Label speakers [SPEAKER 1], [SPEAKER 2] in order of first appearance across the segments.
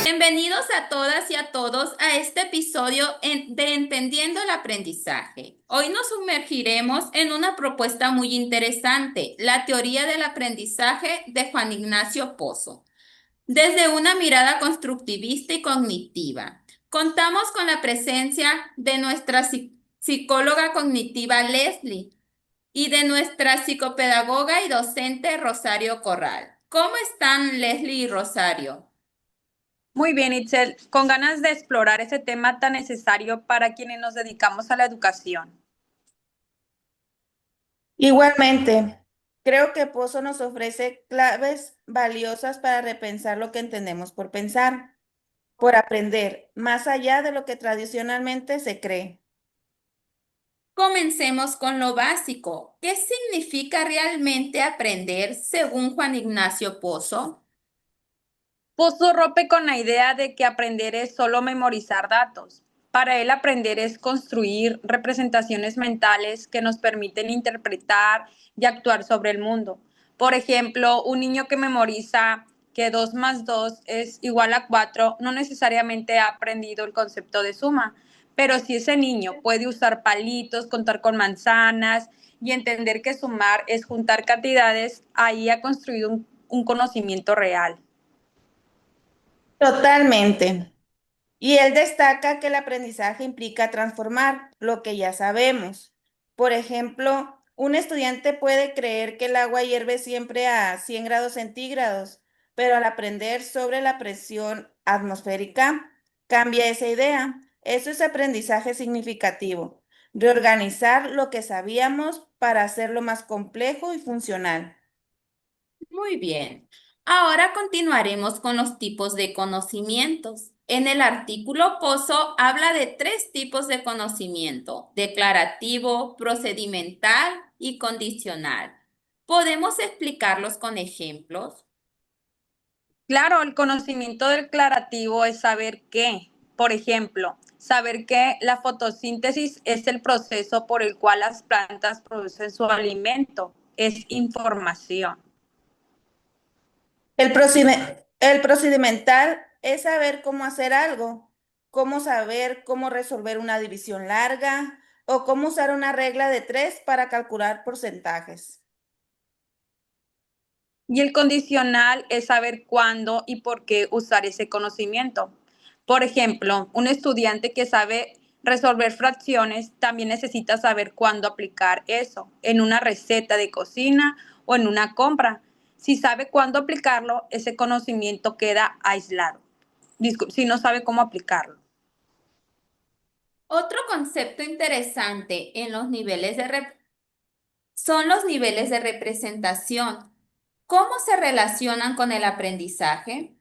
[SPEAKER 1] Bienvenidos a todas y a todos a este episodio de Entendiendo el Aprendizaje. Hoy nos sumergiremos en una propuesta muy interesante, la teoría del aprendizaje de Juan Ignacio Pozo, desde una mirada constructivista y cognitiva. Contamos con la presencia de nuestra psicóloga cognitiva Leslie y de nuestra psicopedagoga y docente Rosario Corral. ¿Cómo están Leslie y Rosario?
[SPEAKER 2] Muy bien, Itzel, con ganas de explorar ese tema tan necesario para quienes nos dedicamos a la educación.
[SPEAKER 3] Igualmente, creo que Pozo nos ofrece claves valiosas para repensar lo que entendemos por pensar, por aprender, más allá de lo que tradicionalmente se cree.
[SPEAKER 1] Comencemos con lo básico. ¿Qué significa realmente aprender según Juan Ignacio Pozo?
[SPEAKER 2] Pozo rompe con la idea de que aprender es solo memorizar datos. Para él, aprender es construir representaciones mentales que nos permiten interpretar y actuar sobre el mundo. Por ejemplo, un niño que memoriza que 2 más 2 es igual a 4 no necesariamente ha aprendido el concepto de suma, pero si ese niño puede usar palitos, contar con manzanas y entender que sumar es juntar cantidades, ahí ha construido un conocimiento real.
[SPEAKER 3] Totalmente. Y él destaca que el aprendizaje implica transformar lo que ya sabemos. Por ejemplo, un estudiante puede creer que el agua hierve siempre a 100 grados centígrados, pero al aprender sobre la presión atmosférica, cambia esa idea. Eso es aprendizaje significativo. Reorganizar lo que sabíamos para hacerlo más complejo y funcional.
[SPEAKER 1] Muy bien. Ahora continuaremos con los tipos de conocimientos. En el artículo Pozo habla de 3 tipos de conocimiento: declarativo, procedimental y condicional. ¿Podemos explicarlos con ejemplos?
[SPEAKER 2] Claro, el conocimiento declarativo es saber qué. Por ejemplo, saber que la fotosíntesis es el proceso por el cual las plantas producen su alimento. Es información.
[SPEAKER 3] El procedimental es saber cómo hacer algo, cómo saber cómo resolver una división larga o cómo usar una regla de 3 para calcular porcentajes.
[SPEAKER 2] Y el condicional es saber cuándo y por qué usar ese conocimiento. Por ejemplo, un estudiante que sabe resolver fracciones también necesita saber cuándo aplicar eso en una receta de cocina o en una compra. Si sabe cuándo aplicarlo, ese conocimiento queda aislado. Si no sabe cómo aplicarlo.
[SPEAKER 1] Otro concepto interesante en los niveles son los niveles de representación. ¿Cómo se relacionan con el aprendizaje?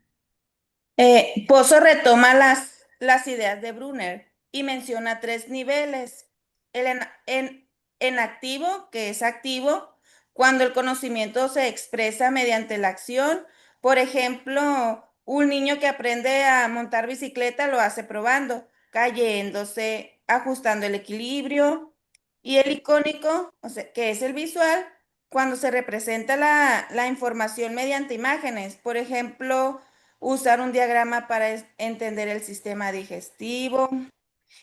[SPEAKER 3] Pozo retoma las ideas de Brunner y menciona 3 niveles. El en activo, que es activo, cuando el conocimiento se expresa mediante la acción. Por ejemplo, un niño que aprende a montar bicicleta lo hace probando, cayéndose, ajustando el equilibrio. Y el icónico, o sea, que es el visual, cuando se representa la información mediante imágenes. Por ejemplo, usar un diagrama para entender el sistema digestivo,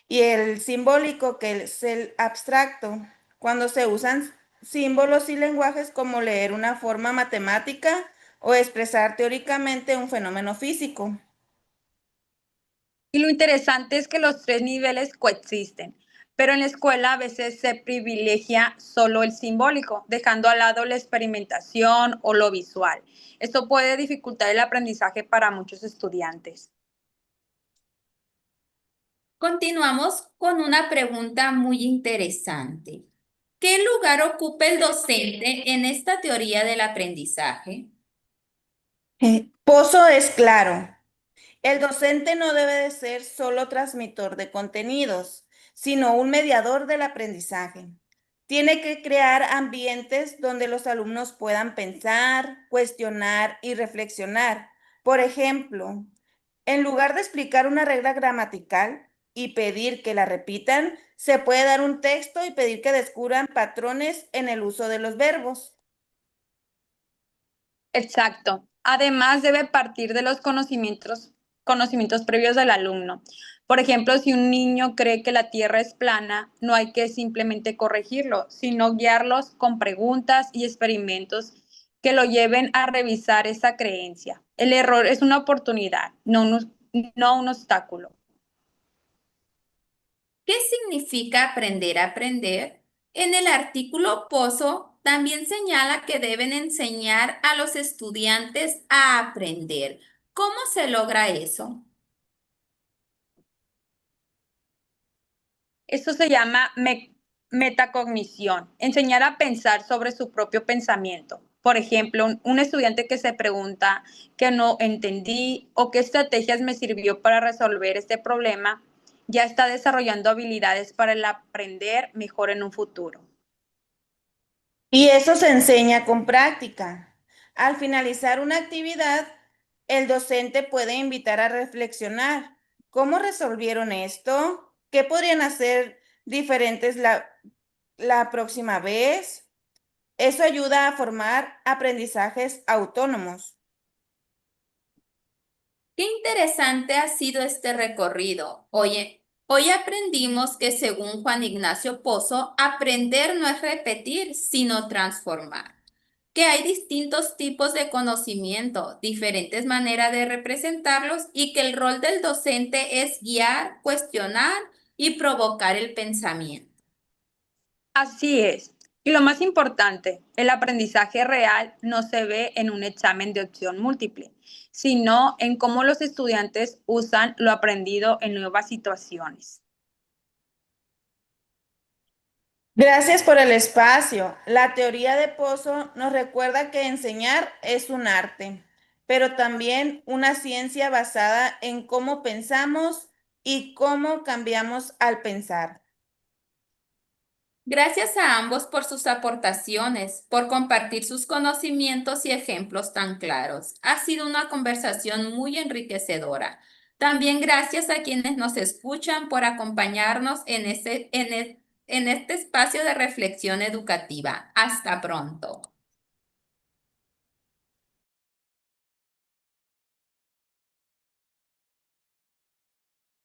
[SPEAKER 3] y el simbólico, que es el abstracto, cuando se usan símbolos y lenguajes como leer una forma matemática o expresar teóricamente un fenómeno físico.
[SPEAKER 2] Y lo interesante es que los 3 niveles coexisten, pero en la escuela a veces se privilegia solo el simbólico, dejando al lado la experimentación o lo visual. Esto puede dificultar el aprendizaje para muchos estudiantes.
[SPEAKER 1] Continuamos con una pregunta muy interesante. ¿Qué lugar ocupa el docente en esta teoría del aprendizaje?
[SPEAKER 3] Pozo es claro. El docente no debe de ser solo transmisor de contenidos, sino un mediador del aprendizaje. Tiene que crear ambientes donde los alumnos puedan pensar, cuestionar y reflexionar. Por ejemplo, en lugar de explicar una regla gramatical y pedir que la repitan, Se puede dar un texto y pedir que descubran patrones en el uso de los verbos.
[SPEAKER 2] Exacto. Además, debe partir de los conocimientos previos del alumno. Por ejemplo, si un niño cree que la Tierra es plana, no hay que simplemente corregirlo, sino guiarlos con preguntas y experimentos que lo lleven a revisar esa creencia. El error es una oportunidad, no un obstáculo.
[SPEAKER 1] ¿Qué significa aprender a aprender? En el artículo Pozo también señala que deben enseñar a los estudiantes a aprender. ¿Cómo se logra eso?
[SPEAKER 2] Esto se llama metacognición, enseñar a pensar sobre su propio pensamiento. Por ejemplo, un estudiante que se pregunta qué no entendí o qué estrategias me sirvió para resolver este problema, ya está desarrollando habilidades para el aprender mejor en un futuro.
[SPEAKER 3] Y eso se enseña con práctica. Al finalizar una actividad, el docente puede invitar a reflexionar. ¿Cómo resolvieron esto? ¿Qué podrían hacer diferentes la próxima vez? Eso ayuda a formar aprendizajes autónomos.
[SPEAKER 1] Qué interesante ha sido este recorrido. Oye, hoy aprendimos que según Juan Ignacio Pozo, aprender no es repetir, sino transformar. Que hay distintos tipos de conocimiento, diferentes maneras de representarlos y que el rol del docente es guiar, cuestionar y provocar el pensamiento.
[SPEAKER 2] Así es. Y lo más importante, el aprendizaje real no se ve en un examen de opción múltiple, sino en cómo los estudiantes usan lo aprendido en nuevas situaciones.
[SPEAKER 3] Gracias por el espacio. La teoría de Pozo nos recuerda que enseñar es un arte, pero también una ciencia basada en cómo pensamos y cómo cambiamos al pensar.
[SPEAKER 1] Gracias a ambos por sus aportaciones, por compartir sus conocimientos y ejemplos tan claros. Ha sido una conversación muy enriquecedora. También gracias a quienes nos escuchan por acompañarnos en este espacio de reflexión educativa. Hasta pronto.